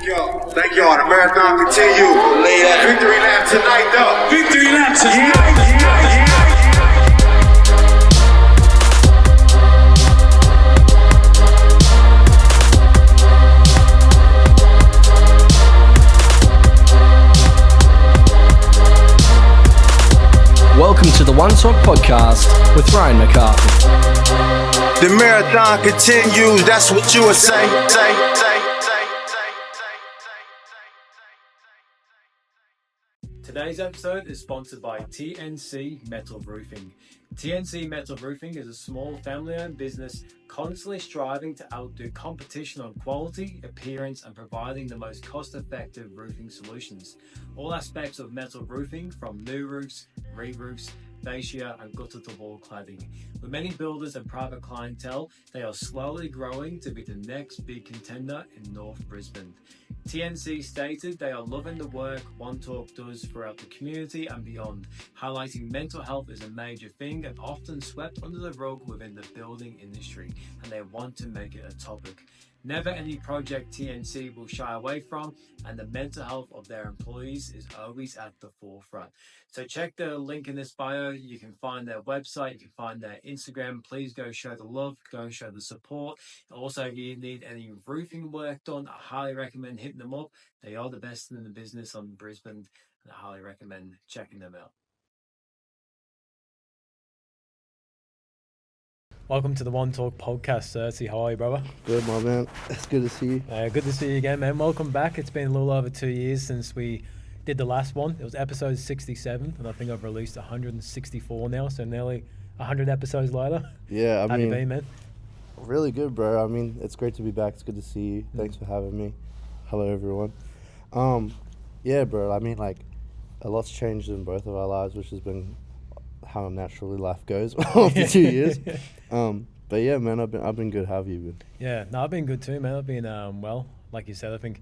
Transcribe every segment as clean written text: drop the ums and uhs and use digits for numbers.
Thank y'all. The marathon continue. Victory lap tonight, though. Victory lap tonight. Welcome to the One Talk podcast with Ryan McCarthy. The marathon continues. That's what you would say. Today's episode is sponsored by TNC Metal Roofing. TNC Metal Roofing is a small family-owned business constantly striving to outdo competition on quality, appearance, and providing the most cost-effective roofing solutions. All aspects of metal roofing, from new roofs, re-roofs, fascia, and gutter-to-wall cladding. With many builders and private clientele, they are slowly growing to be the next big contender in North Brisbane. TNC stated they are loving the work One Talk does throughout the community and beyond, highlighting mental health is a major thing and often swept under the rug within the building industry, and they want to make it a topic. Never any project TNC will shy away from, and the mental health of their employees is always at the forefront. So check the link in this bio. You can find their website, you can find their Instagram. Please go show the love, go show the support. Also, if you need any roofing work done, I highly recommend hitting them up. They are the best in the business on Brisbane, and I highly recommend checking them out. Welcome to the One Talk podcast, Tsotsi. How are you, brother? Good, my man. It's good to see you. Good to see you again, man. Welcome back. It's been a little over 2 years since we did the last one. It was episode 67, and I think I've released 164 now, so nearly 100 episodes later. Yeah, How you been, man? Really good, bro. I mean, it's great to be back. It's good to see you. Thanks for having me. Hello, everyone. Yeah, bro. I mean, like, a lot's changed in both of our lives, which has been how naturally life goes after 2 years. But yeah, man, I've been good. How have you been? Yeah, no, I've been good too, man. I've been well, like you said. I think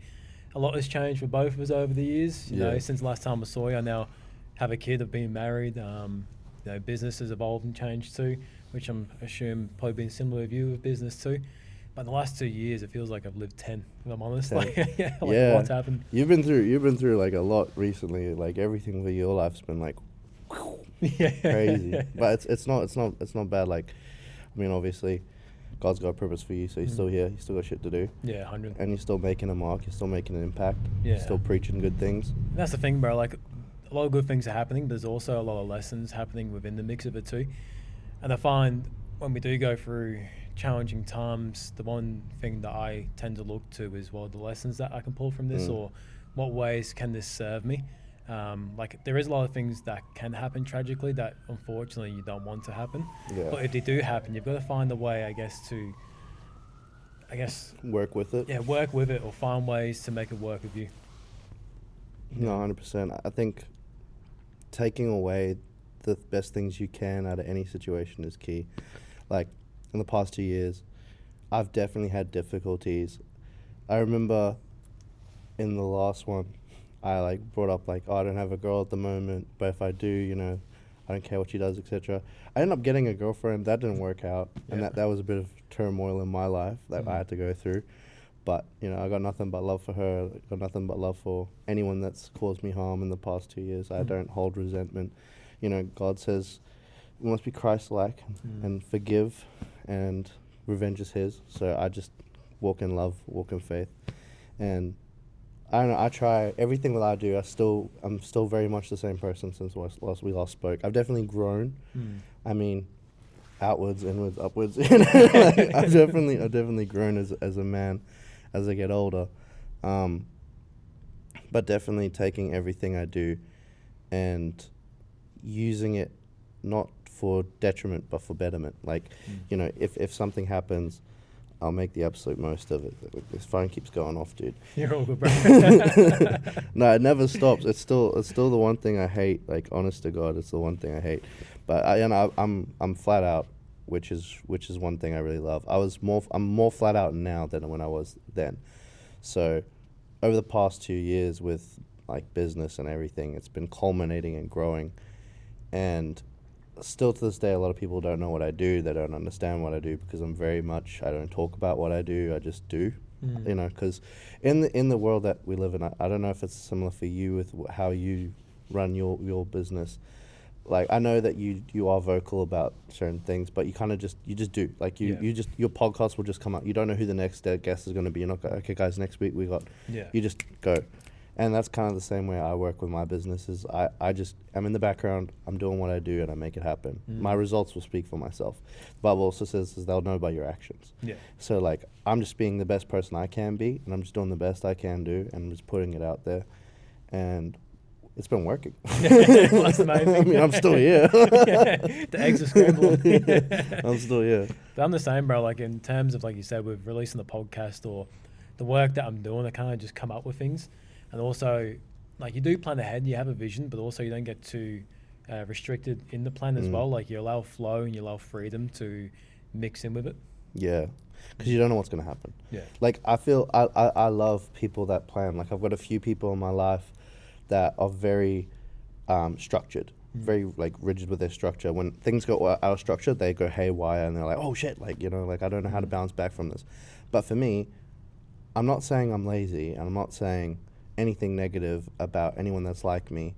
a lot has changed for both of us over the years. You know, since last time I saw you, I now have a kid. I've been married. You know, business has evolved and changed too, which I'm assume probably been similar with you with business too. But the last 2 years, it feels like I've lived 10. If I'm honest, what's happened? You've been through like a lot recently. Like everything for your life's been like crazy. But it's not bad. Like, I mean, obviously, God's got a purpose for you, so you're still here. You still got shit to do. Yeah, 100. And you're still making a mark. You're still making an impact. Yeah. You're still preaching good things. And that's the thing, bro. Like, a lot of good things are happening, but there's also a lot of lessons happening within the mix of it too. And I find when we do go through challenging times, the one thing that I tend to look to is, well, the lessons that I can pull from this, or what ways can this serve me? Like, there is a lot of things that can happen tragically that unfortunately you don't want to happen. Yeah. But if they do happen, you've got to find a way, I guess, to work with it. Yeah, work with it, or find ways to make it work with you. No, 100%. I think taking away the best things you can out of any situation is key. Like, in the past 2 years, I've definitely had difficulties. I remember in the last one, I like brought up like, oh, I don't have a girl at the moment, but if I do, you know, I don't care what she does, etc. I ended up getting a girlfriend. That didn't work out, and that was a bit of turmoil in my life that I had to go through. But, you know, I got nothing but love for her. Got nothing but love for anyone that's caused me harm in the past 2 years. I don't hold resentment. You know, God says we must be Christ-like and forgive, and revenge is His. So I just walk in love, walk in faith, and I don't know. I try everything that I do. I'm still very much the same person since we last spoke. I've definitely grown. I mean, outwards, inwards, upwards. You know, like, I've definitely grown as a man as I get older. But definitely taking everything I do and using it not for detriment but for betterment. Like, you know, if something happens, I'll make the absolute most of it. This phone keeps going off, dude. You're all good, bro. No, it never stops. It's still the one thing I hate. Like, honest to God, it's the one thing I hate. But I'm flat out, which is one thing I really love. I'm more flat out now than when I was then. So, over the past 2 years with like business and everything, it's been culminating and growing, and still to this day, a lot of people don't know what I do. They don't understand what I do because I don't talk about what I do. I just do. you know, because in the world that we live in, I don't know if it's similar for you with how you run your business. Like, I know that you are vocal about certain things, but you kind of just do. Like, you just, your podcast will just come out. You don't know who the next guest is going to be. You're not okay, guys, next week we got, you just go. And that's kind of the same way I work with my business. Is I'm in the background, I'm doing what I do, and I make it happen. My results will speak for myself. The Bible also says they'll know by your actions. Yeah. So, like, I'm just being the best person I can be, and I'm just doing the best I can do, and I'm just putting it out there. And it's been working. That's amazing. I mean, I'm still here. The eggs are scrambled. I'm still here. But I'm the same, bro. Like, in terms of, like you said, with releasing the podcast or the work that I'm doing, I kind of just come up with things. And also, like, you do plan ahead, you have a vision, but also you don't get too restricted in the plan as well. Like, you allow flow and you allow freedom to mix in with it. Yeah. Because you don't know what's going to happen. Yeah. Like, I feel I love people that plan. Like, I've got a few people in my life that are very structured, very, like, rigid with their structure. When things go out of structure, they go haywire and they're like, oh shit, like, you know, like, I don't know how to bounce back from this. But for me, I'm not saying I'm lazy, and I'm not saying anything negative about anyone that's like me,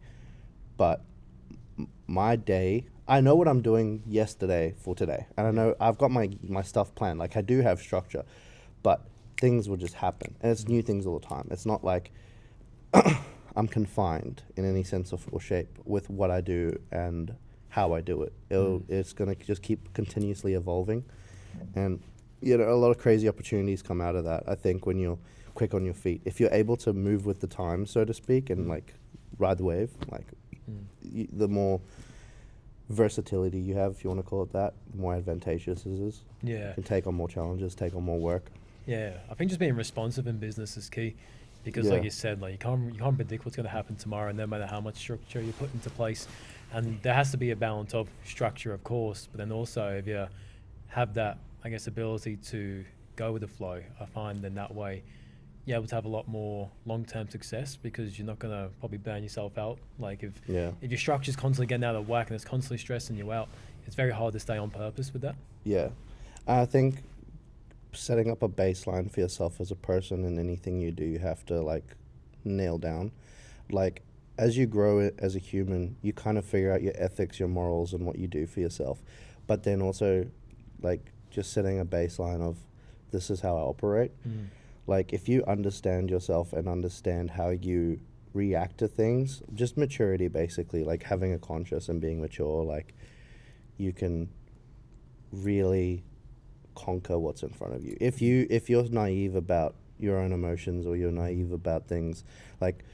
but my day, I know what I'm doing yesterday for today, and I know I've got my stuff planned. Like, I do have structure, but things will just happen, and it's new things all the time. It's not like I'm confined in any sense or shape with what I do and how I do it. It's going to just keep continuously evolving. And, you know, a lot of crazy opportunities come out of that, I think, when you're quick on your feet. If you're able to move with the time, so to speak, and, like, ride the wave, like, the more versatility you have, if you want to call it that, the more advantageous it is. Yeah. You can take on more challenges, take on more work. Yeah. I think just being responsive in business is key. Because, like you said, like, you can't predict what's going to happen tomorrow, no matter how much structure you put into place. And there has to be a balance of structure, of course, but then also if you have that, I guess, ability to go with the flow, I find then that way you're able to have a lot more long-term success, because you're not going to probably burn yourself out. Like, if your structure's constantly getting out of whack and it's constantly stressing you out, it's very hard to stay on purpose with that. Yeah. I think setting up a baseline for yourself as a person in anything you do, you have to, like, nail down. Like, as you grow it as a human, you kind of figure out your ethics, your morals, and what you do for yourself. But then also, like, just setting a baseline of, this is how I operate. Like, if you understand yourself and understand how you react to things, just maturity, basically, like having a conscience and being mature, like, you can really conquer what's in front of you. If you're naive about your own emotions, or you're naive about things, like,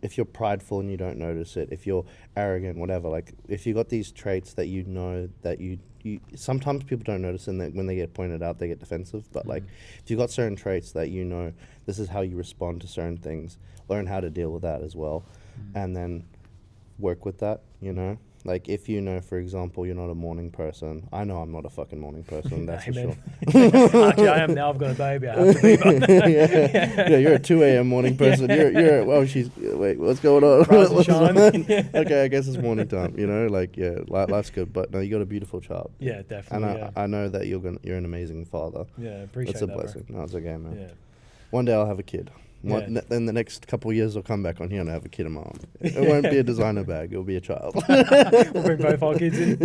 if you're prideful and you don't notice it, if you're arrogant, whatever, like, if you got these traits that you know that you sometimes people don't notice, and that when they get pointed out they get defensive, but like, if you got certain traits that you know this is how you respond to certain things, learn how to deal with that as well, and then work with that, you know. Like, if you know, for example, you're not a morning person. I know I'm not a fucking morning person, that's for sure. Actually, I am now. I've got a baby. I have to be one. Yeah, you're a 2 a.m. morning person. You're well, wait, what's going on? Rise and shine. Okay, I guess it's morning time, you know? Like, yeah, life's good. But no, you got a beautiful child. Yeah, definitely. And I know that you're an amazing father. Yeah, appreciate that. That's a blessing. Bro. No, it's okay, man. Yeah. One day I'll have a kid. Then the next couple of years I'll come back on here and have a kid of my own. It won't be a designer bag, it'll be a child. We'll bring both our kids in.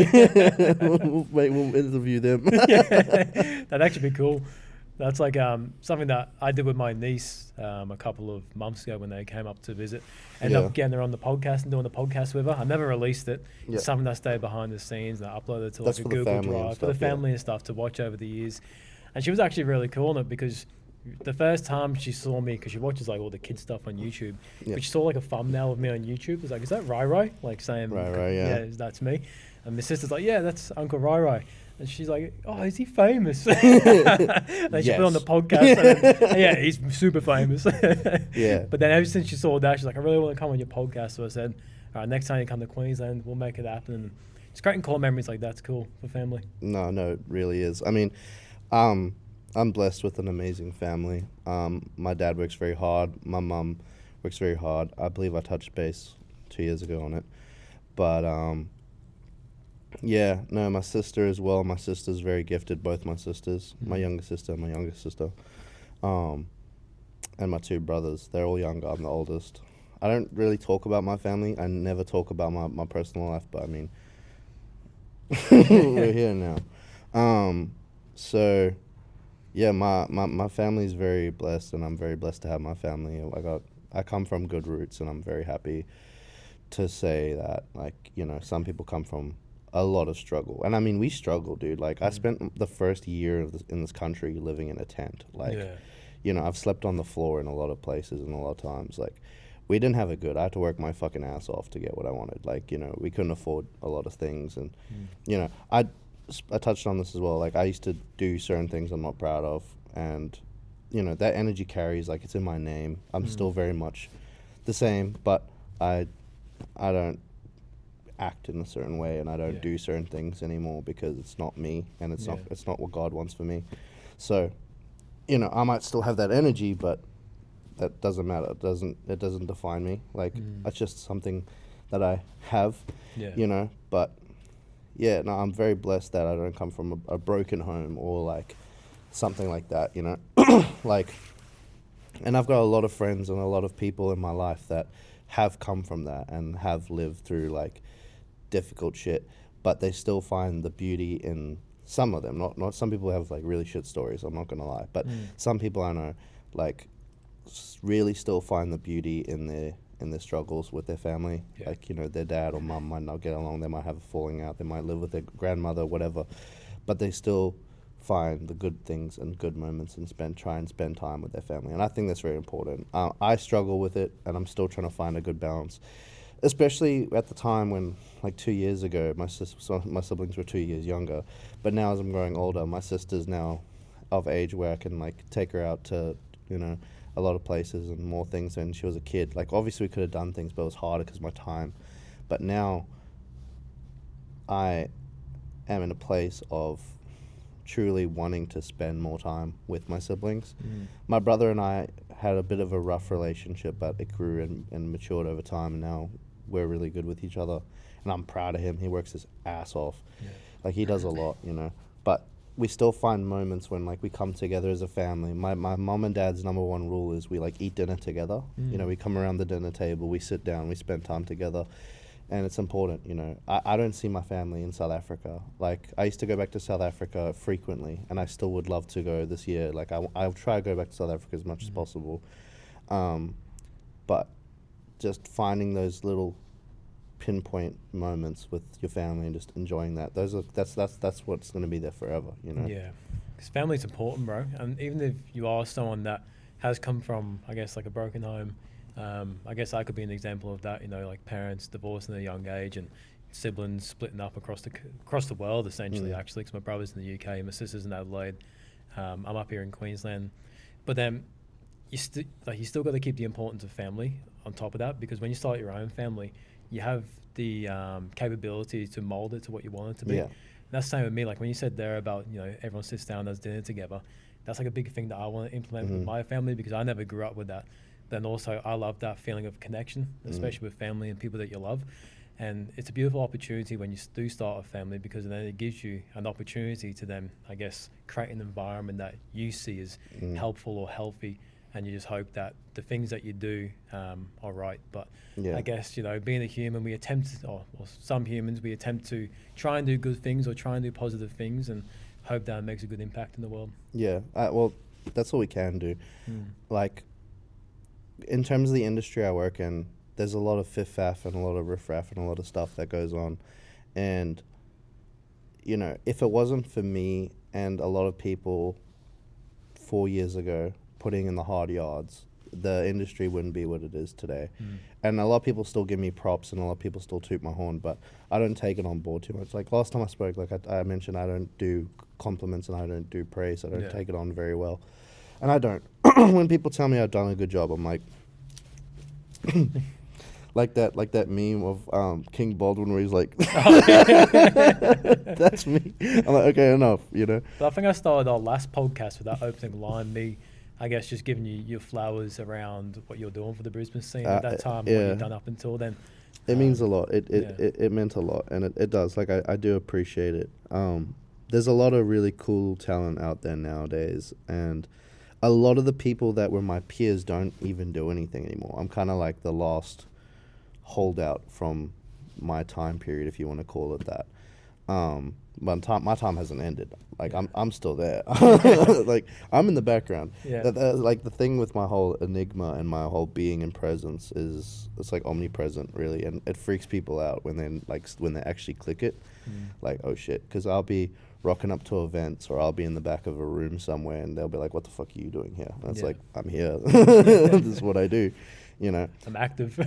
we'll interview them. That'd actually be cool. That's like something that I did with my niece a couple of months ago when they came up to visit. Ended up getting her on the podcast and doing the podcast with her. I never released it. It's something that stayed behind the scenes, and I uploaded it to like a Google Drive for the family and stuff to watch over the years. And she was actually really cool on it, because the first time she saw me, because she watches like all the kid stuff on YouTube, but she saw like a thumbnail of me on YouTube. It was like, is that Rai Rai? Like saying, yeah, that's me. And my sister's like, yeah, that's Uncle Rai Rai. And she's like, oh, is he famous? And then she put on the podcast. And yeah, he's super famous. But then ever since she saw that, she's like, I really want to come on your podcast. So I said, all right, next time you come to Queensland, we'll make it happen. And it's great and core memories like that's cool for family. No, it really is. I mean, I'm blessed with an amazing family. My dad works very hard. My mum works very hard. I believe I touched base 2 years ago on it. But, my sister as well. My sister's very gifted, both my sisters. My younger sister and my youngest sister. and my 2 brothers. They're all younger. I'm the oldest. I don't really talk about my family. I never talk about my personal life, but I mean, we're here now. So, yeah, my family's very blessed, and I'm very blessed to have my family. I come from good roots, and I'm very happy to say that, like, you know, some people come from a lot of struggle. And I mean, we struggle, dude. Like, I spent the first year in this country living in a tent. Like, you know, I've slept on the floor in a lot of places and a lot of times. Like, we didn't have it good. I had to work my fucking ass off to get what I wanted. Like, you know, we couldn't afford a lot of things. And, you know, I touched on this as well. Like, I used to do certain things I'm not proud of. And, you know, that energy carries, like, it's in my name. I'm still very much the same, but I don't act in a certain way, and I don't do certain things anymore because it's not me, and it's not what God wants for me. So, you know, I might still have that energy, but that doesn't matter. It doesn't define me. Like, that's just something that I have, you know. But yeah, no, I'm very blessed that I don't come from a broken home or like something like that, you know. Like, and I've got a lot of friends and a lot of people in my life that have come from that and have lived through like difficult shit, but they still find the beauty in some of them. Not some people have like really shit stories, I'm not gonna lie, but some people I know like really still find the beauty in their struggles with their family. Like, you know, their dad or mum might not get along, they might have a falling out, they might live with their grandmother, whatever, but they still find the good things and good moments and try and spend time with their family. And I think that's very important. I struggle with it, and I'm still trying to find a good balance, especially at the time when, like 2 years ago, my siblings were 2 years younger, but now as I'm growing older, my sister's now of age where I can like take her out to, you know, a lot of places and more things than she was a kid. Like, obviously we could have done things, but it was harder because of my time. But now I am in a place of truly wanting to spend more time with my siblings. My brother and I had a bit of a rough relationship, but it grew and matured over time, and now we're really good with each other, and I'm proud of him. He works his ass off. Like, he does a lot, you know, but we still find moments when like we come together as a family. My mom and dad's number one rule is we like eat dinner together. You know, we come around the dinner table, we sit down, we spend time together. And it's important, you know. I don't see my family in South Africa. Like, I used to go back to South Africa frequently, and I still would love to go this year. Like, I'll try to go back to South Africa as much as possible. But just finding those little pinpoint moments with your family and just enjoying that, that's what's going to be there forever, you know. Yeah, because family's important, bro. And even if you are someone that has come from, I guess, like a broken home, I guess I could be an example of that, you know, like parents divorcing at a young age and siblings splitting up across the world, essentially, actually, because my brother's in the UK, my sister's in Adelaide, I'm up here in Queensland. But then you still got to keep the importance of family on top of that, because when you start your own family, you have the capability to mold it to what you want it to be. And that's the same with me. Like when you said there about, you know, everyone sits down, does dinner together, that's like a big thing that I want to implement with my family, because I never grew up with that. Then also I love that feeling of connection, especially with family and people that you love. And it's a beautiful opportunity when you do start a family, because then it gives you an opportunity to then, I guess, create an environment that you see as helpful or healthy. And you just hope that the things that you do are right. But I guess, you know, being a human, we attempt, or some humans, we attempt to try and do good things or try and do positive things and hope that it makes a good impact in the world. Yeah, well, that's all we can do. Like, in terms of the industry I work in, there's a lot of fiff-faff and a lot of riff-raff and a lot of stuff that goes on. And, you know, if it wasn't for me and a lot of people 4 years ago putting in the hard yards, the industry wouldn't be what it is today. And a lot of people still give me props and a lot of people still toot my horn, but I don't take it on board too much. Like last time I spoke, like I mentioned, I don't do compliments and I don't do praise. I don't take it on very well. And I don't. When people tell me I've done a good job, I'm like, like that meme of King Baldwin where he's like, that's me. I'm like, okay, enough, you know. But I think I started our last podcast with that opening line, me, I guess, just giving you your flowers around what you're doing for the Brisbane scene at that time, what you've done up until then. It means a lot. It meant a lot, and it does. Like, I do appreciate it. There's a lot of really cool talent out there nowadays, and a lot of the people that were my peers don't even do anything anymore. I'm kind of like the last holdout from my time period, if you want to call it that. But my time hasn't ended. Like I'm still there. Like I'm in the background. Yeah. Like the thing with my whole enigma and my whole being and presence is it's like omnipresent, really, and it freaks people out when they actually click it. Like, oh shit, because I'll be rocking up to events or I'll be in the back of a room somewhere and they'll be like, what the fuck are you doing here? And it's like, I'm here. This is what I do. You know, I'm active.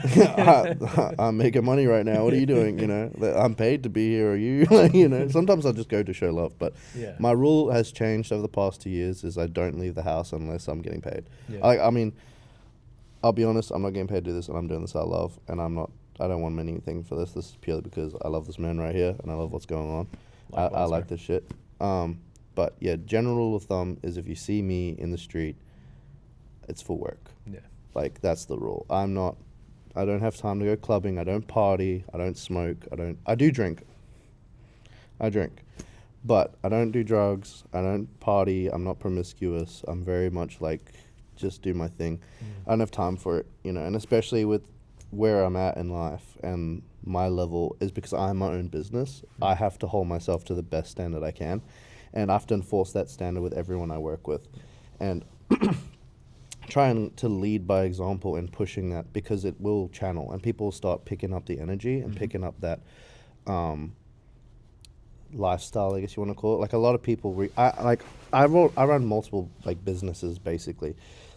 I'm making money right now. What are you doing? You know, I'm paid to be here. Are you? Like, you know, sometimes I just go to show love. But my rule has changed over the past 2 years. Is I don't leave the house unless I'm getting paid. I mean, I'll be honest. I'm not getting paid to do this, and I'm doing this out of love. And I don't want anything for this. This is purely because I love this man right here, and I love what's going on. I like this shit. But yeah, general rule of thumb is if you see me in the street, it's for work. Yeah. Like, that's the rule. I don't have time to go clubbing. I don't party. I don't smoke. I do drink. I drink. But I don't do drugs. I don't party. I'm not promiscuous. I'm very much like, just do my thing. I don't have time for it, you know, and especially with where I'm at in life and my level is because I'm my own business. I have to hold myself to the best standard I can. And I have to enforce that standard with everyone I work with. And trying to lead by example and pushing that because it will channel and people will start picking up the energy and picking up that lifestyle, I guess you want to call it. Like a lot of people, I run multiple like businesses basically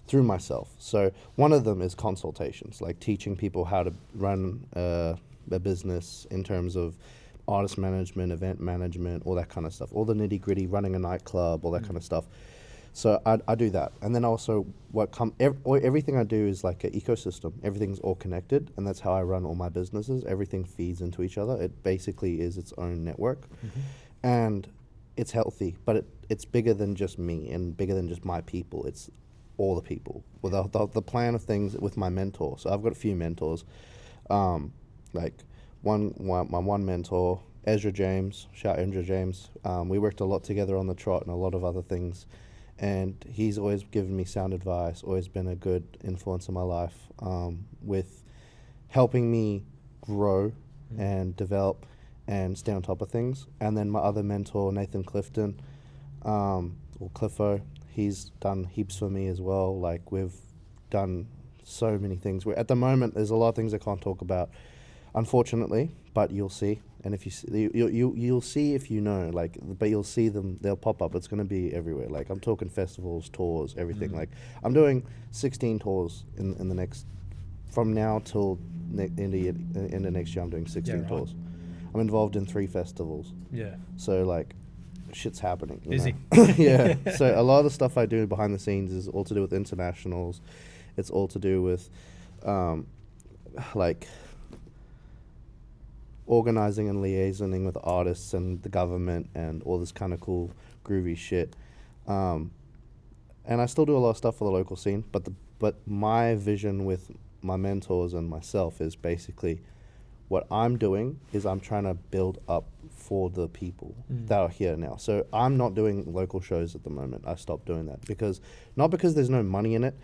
through myself. So one of them is consultations, like teaching people how to run a business in terms of artist management, event management, all that kind of stuff, all the nitty gritty, running a nightclub, all that kind of stuff. So I do that, and then also everything I do is like an ecosystem. Everything's all connected, and that's how I run all my businesses. Everything feeds into each other. It basically is its own network, and it's healthy. But it's bigger than just me and bigger than just my people. It's all the people. With the plan of things with my mentor. So I've got a few mentors, like my one mentor, Ezra James. Shout out Ezra James. We worked a lot together on the trot and a lot of other things. And he's always given me sound advice, always been a good influence in my life with helping me grow and develop and stay on top of things. And then my other mentor, Nathan Clifton, or Cliffo, he's done heaps for me as well. Like, we've done so many things. At the moment, there's a lot of things I can't talk about, unfortunately, but you'll see. And if you see, you'll see if you know, like, but you'll see them, they'll pop up. It's going to be everywhere. Like, I'm talking festivals, tours, everything. Like, I'm doing 16 tours in the next, from now till end of next year, I'm doing 16 tours. I'm involved in 3 festivals. Yeah. So, like, shit's happening. Busy. Yeah. So a lot of the stuff I do behind the scenes is all to do with internationals. It's all to do with, like, organizing and liaisoning with artists and the government and all this kind of cool groovy shit. And I still do a lot of stuff for the local scene, but my vision with my mentors and myself is basically what I'm doing is I'm trying to build up for the people that are here now. So I'm not doing local shows at the moment. I stopped doing that not because there's no money in it.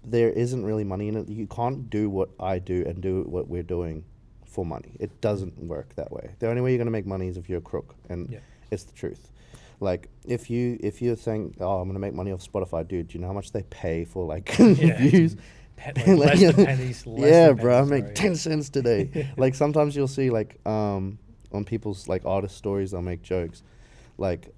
There isn't really money in it. You can't do what I do and do what we're doing for money. It doesn't work that way. The only way you're going to make money is if you're a crook, and it's the truth. Like, if you're saying, oh, I'm going to make money off Spotify, dude, do you know how much they pay for, like, views? Less than pennies. Bro, I make 10 cents today. Like, sometimes you'll see, like, on people's, like, artist stories, they'll make jokes. Like,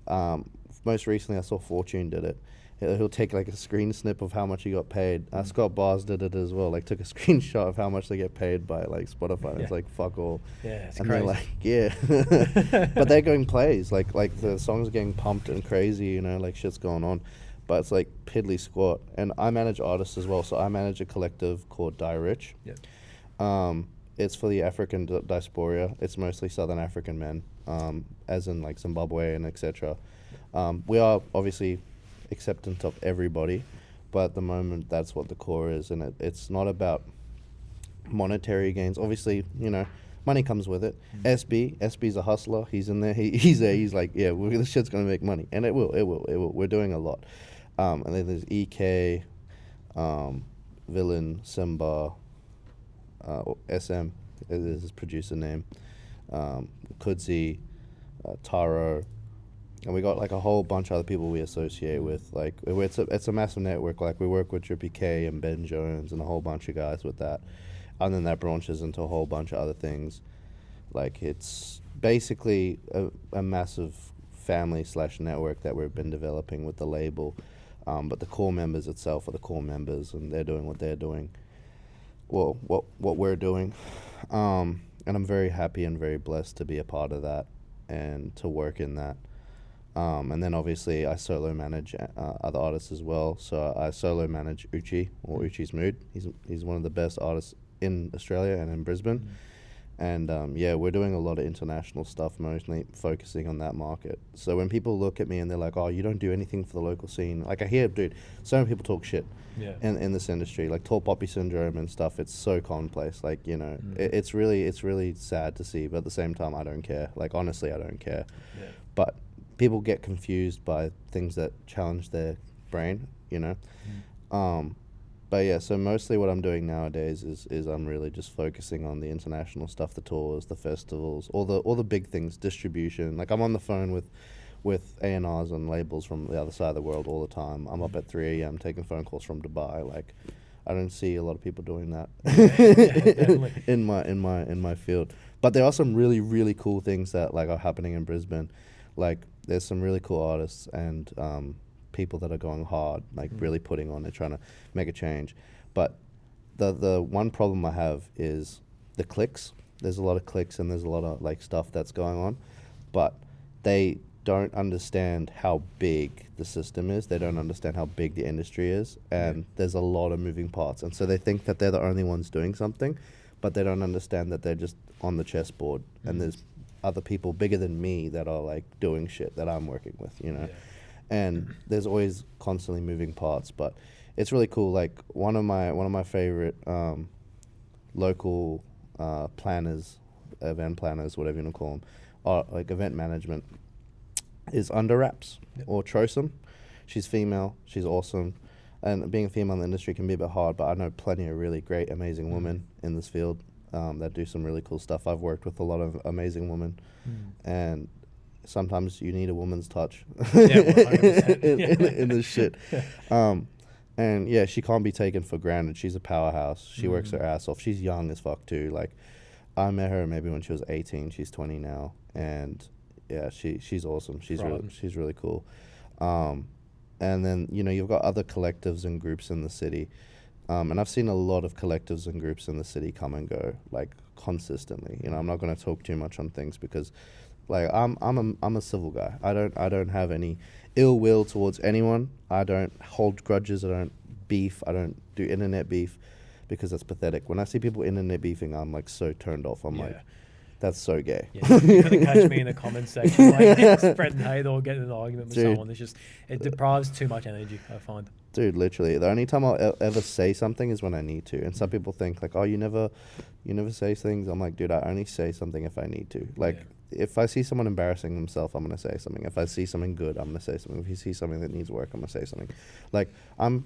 most recently I saw Fortune did it. He'll take, like, a screen snip of how much he got paid. Scott Bars did it as well. Like, took a screenshot of how much they get paid by, like, Spotify. It's like, fuck all. Yeah, it's and crazy. They're like, yeah. But they're going plays. Like the songs are getting pumped and crazy, you know, like, shit's going on. But it's, like, piddly squat. And I manage artists as well. So I manage a collective called Die Rich. It's for the African diaspora. It's mostly Southern African men, as in, like, Zimbabwe and etc. We are obviously acceptance of everybody, but at the moment that's what the core is, and it's not about monetary gains. Obviously, you know, money comes with it. SB's a hustler. He's in there. He's there. He's like, yeah, this shit's gonna make money, and it will. We're doing a lot. And then there's EK, Villain, Simba, SM is his producer name, Kudzi, Taro, and we got like a whole bunch of other people we associate with. Like it's a massive network. Like we work with Drippy K and Ben Jones and a whole bunch of guys with that, and then that branches into a whole bunch of other things. Like it's basically a massive family / network that we've been developing with the label. But the core members itself are the core members, and they're doing what they're doing. Well, what we're doing, and I'm very happy and very blessed to be a part of that and to work in that. And then obviously I solo manage other artists as well. So I solo manage Ucci, or Ucci's Mood. He's one of the best artists in Australia and in Brisbane. And yeah, we're doing a lot of international stuff, mostly focusing on that market. So when people look at me and they're like, "Oh, you don't do anything for the local scene," like I hear, dude, so many people talk shit in this industry, like tall poppy syndrome and stuff. It's so commonplace, like, you know, it's really sad to see, but at the same time, I don't care. Like honestly, I don't care. Yeah. But people get confused by things that challenge their brain, you know. But yeah, so mostly what I'm doing nowadays is I'm really just focusing on the international stuff, the tours, the festivals, all the big things, distribution. Like I'm on the phone with A&Rs and labels from the other side of the world all the time. I'm up at 3 a.m. taking phone calls from Dubai. Like I don't see a lot of people doing that in my field. But there are some really cool things that like are happening in Brisbane. Like there's some really cool artists and people that are going hard, like really putting on it, trying to make a change. But the one problem I have is the clicks. There's a lot of clicks and there's a lot of like stuff that's going on, but they don't understand how big the system is. They don't understand how big the industry is, and there's a lot of moving parts. And so they think that they're the only ones doing something, but they don't understand that they're just on the chessboard and there's other people bigger than me that are like doing shit that I'm working with, you know. And there's always constantly moving parts, but it's really cool. Like one of my favorite local planners, event planners, whatever you want to call them, or like event management, is Under Wraps or Trosom. She's female. She's awesome. And being a female in the industry can be a bit hard, but I know plenty of really great, amazing women in this field that do some really cool stuff. I've worked with a lot of amazing women, and sometimes you need a woman's touch in this shit. And yeah, she can't be taken for granted. She's a powerhouse. She works her ass off. She's young as fuck too. Like I met her maybe when she was 18. She's 20 now, and yeah, she's awesome. She's really cool. And then, you know, you've got other collectives and groups in the city. And I've seen a lot of collectives and groups in the city come and go, like, consistently. You know, I'm not going to talk too much on things because, like, I'm a civil guy. I don't have any ill will towards anyone. I don't hold grudges. I don't beef. I don't do internet beef because that's pathetic. When I see people internet beefing, I'm, like, so turned off. I'm like, that's so gay. Yeah, you couldn't catch me in the comments section, like spreading hate or getting in an argument with someone. It's just, it deprives too much energy, I find. Dude, literally, the only time I'll ever say something is when I need to. And some people think like, oh, you never say things. I'm like, dude, I only say something if I need to. Like, if I see someone embarrassing themselves, I'm gonna say something. If I see something good, I'm gonna say something. If you see something that needs work, I'm gonna say something. Like, I'm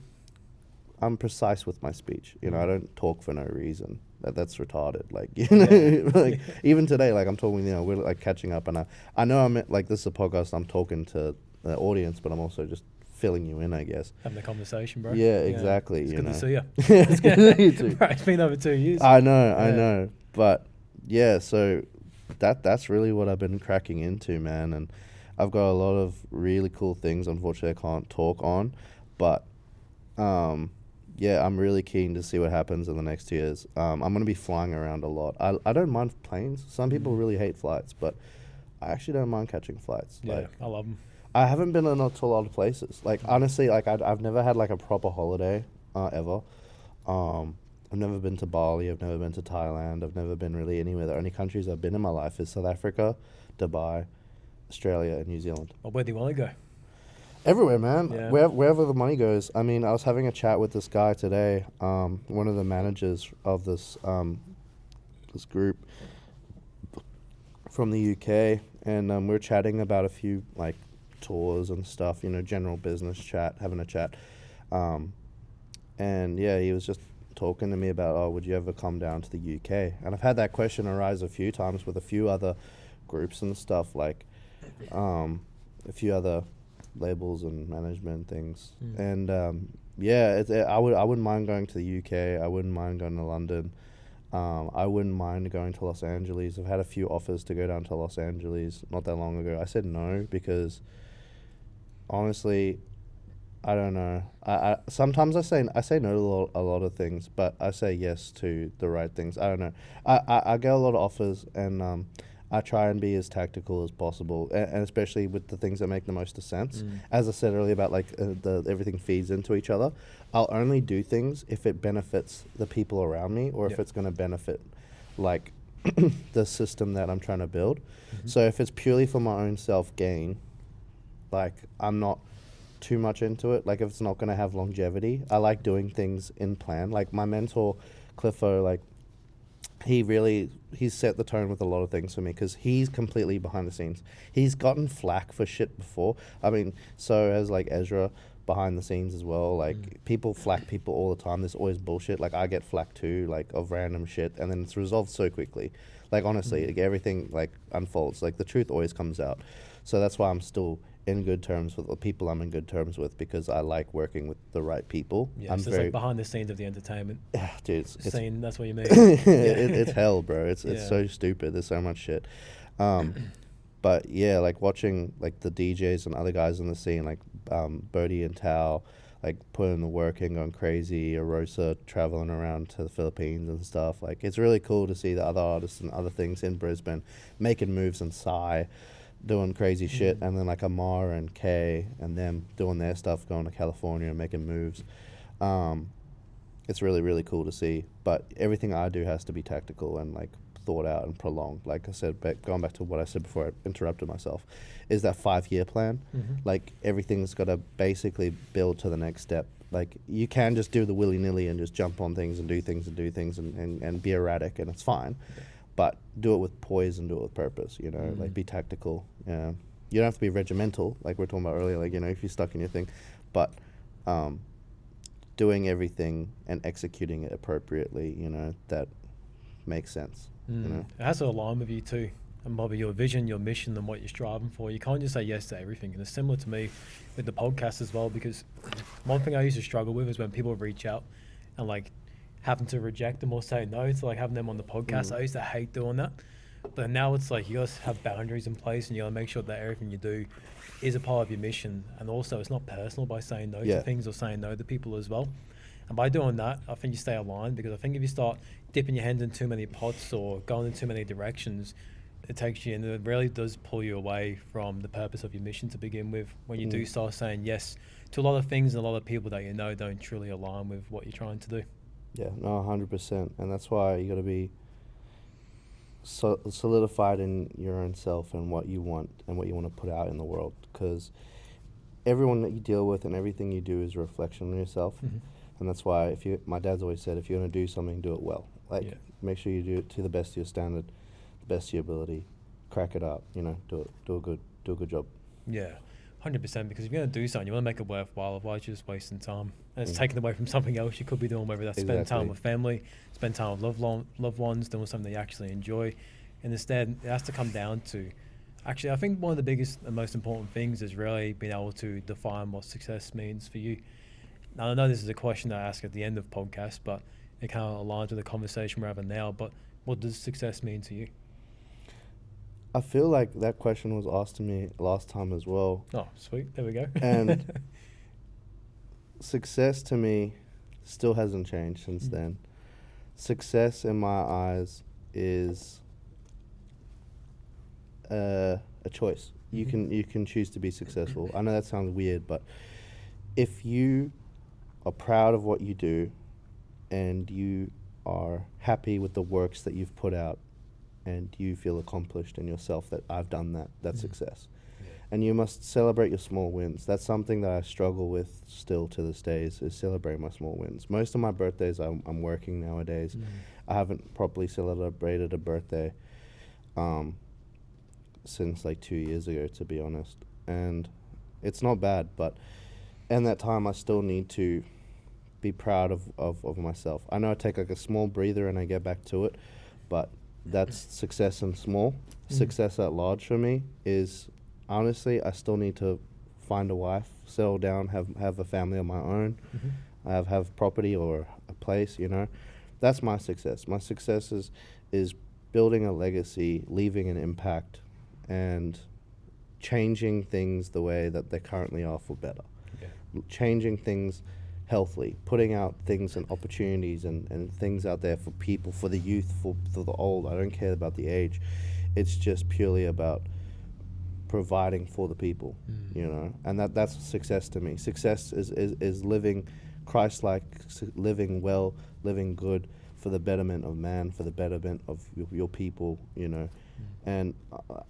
precise with my speech. You know, I don't talk for no reason. That's retarded. Like, you know, like even today, like I'm talking, you know, we're like catching up, and I know I'm like, this is a podcast. I'm talking to the audience, but I'm also just filling you in, I guess. Having a conversation, bro. Yeah, exactly. It's you good know. to see you. It's good to see you too. Bro, it's been over 2 years. I know. But yeah, so that's really what I've been cracking into, man. And I've got a lot of really cool things. Unfortunately, I can't talk on, but yeah, I'm really keen to see what happens in the next 2 years. I'm going to be flying around a lot. I don't mind planes. Some people really hate flights, but I actually don't mind catching flights. Yeah, like, I love them. I haven't been to a lot of places. Like, honestly, like I've never had like a proper holiday ever. I've never been to Bali. I've never been to Thailand. I've never been really anywhere. The only countries I've been in my life is South Africa, Dubai, Australia, and New Zealand. Well, where do you want to go? Everywhere, man. Yeah. Wherever the money goes. I mean, I was having a chat with this guy today, one of the managers of this this group from the UK, and we were chatting about a few like tours and stuff, you know, general business chat, having a chat. And yeah, he was just talking to me about, oh, would you ever come down to the UK? And I've had that question arise a few times with a few other groups and stuff, like a few other labels and management things. And yeah, I wouldn't mind going to the UK. I wouldn't mind going to London. I wouldn't mind going to Los Angeles. I've had a few offers to go down to Los Angeles not that long ago. I said no because honestly, I don't know. I sometimes I say no to a lot of things, but I say yes to the right things. I don't know. I get a lot of offers, and I try and be as tactical as possible, and especially with the things that make the most of sense. As I said earlier about like everything feeds into each other. I'll only do things if it benefits the people around me, or if it's going to benefit like the system that I'm trying to build. So if it's purely for my own self gain, like I'm not too much into it. Like if it's not going to have longevity, I like doing things in plan. Like my mentor Cliffo, like he's set the tone with a lot of things for me because he's completely behind the scenes. He's gotten flack for shit before. I mean, so has like Ezra behind the scenes as well. Like people flack people all the time. There's always bullshit. Like I get flack too, like of random shit, and then it's resolved so quickly. Like honestly, like, everything like unfolds. Like the truth always comes out. So that's why I'm still in good terms with the people I'm in good terms with, because I like working with the right people. Yeah, I'm so it's like behind the scenes of the entertainment. Yeah, dude, it's Scene, that's what you mean. it's hell, bro. It's so stupid. There's so much shit. But yeah, like watching like the DJs and other guys in the scene, like Bodie and Tao, like putting the work in, going crazy. Arosa traveling around to the Philippines and stuff. Like it's really cool to see the other artists and other things in Brisbane making moves, and Psy doing crazy shit, and then like Amar and Kay and them doing their stuff, going to California and making moves. It's really, really cool to see. But everything I do has to be tactical and like thought out and prolonged. Like I said, going back to what I said before I interrupted myself, is that 5-year plan. Like everything's got to basically build to the next step. Like you can just do the willy-nilly and just jump on things and do things and be erratic, and it's fine. But do it with poise and do it with purpose, you know, like be tactical. You don't have to be regimental, like we were talking about earlier, like, you know, if you're stuck in your thing, but doing everything and executing it appropriately, you know, that makes sense, you know. It has to align with you too, and probably your vision, your mission, and what you're striving for. You can't just say yes to everything. And it's similar to me with the podcast as well, because one thing I used to struggle with is when people reach out and like having to reject them or say no to like having them on the podcast. I used to hate doing that, but now it's like you guys have boundaries in place, and you gotta make sure that everything you do is a part of your mission. And also it's not personal by saying no to things or saying no to people as well. And by doing that, I think you stay aligned, because I think if you start dipping your hands in too many pots or going in too many directions, it takes you, and it really does pull you away from the purpose of your mission to begin with, when you do start saying yes to a lot of things and a lot of people that you know don't truly align with what you're trying to do. Yeah, no, 100%. And that's why you got to be solidified in your own self and what you want and what you want to put out in the world. Because everyone that you deal with and everything you do is a reflection on yourself. And that's why my dad's always said, if you're going to do something, do it well. Like, make sure you do it to the best of your standard, the best of your ability. Crack it up, you know, do a good job. Yeah. 100%, because if you're going to do something, you want to make it worthwhile. Otherwise, you're just wasting time, and it's taken away from something else you could be doing, whether that's spend time with family, spend time with loved ones, doing something they actually enjoy. And instead, it has to come down to, actually, I think one of the biggest and most important things is really being able to define what success means for you. Now, I know this is a question I ask at the end of podcasts, but it kind of aligns with the conversation we're having now. But what does success mean to you? I feel like that question was asked to me last time as well. Oh, sweet. There we go. And success to me still hasn't changed since then. Success in my eyes is a choice. You can choose to be successful. I know that sounds weird, but if you are proud of what you do and you are happy with the works that you've put out, and you feel accomplished in yourself that I've done that's success. And you must celebrate your small wins. That's something that I struggle with still to this day, is celebrate my small wins. Most of my birthdays, I'm working nowadays. I haven't properly celebrated a birthday since like 2 years ago, to be honest. And It's not bad, but in that time, I still need to be proud of myself. I know I take like a small breather and I get back to it, but that's success in small. Success at large for me is, honestly, I still need to find a wife, settle down, have a family of my own, have property or a place, you know. That's my success. My success is building a legacy, leaving an impact, and changing things the way that they currently are for better. Changing things healthily, putting out things and opportunities and things out there for people, for the youth, for the old. I don't care about the age. It's just purely about providing for the people, you know, and that's success to me. Success is living Christ-like, living well, living good for the betterment of man, for the betterment of your people, you know. And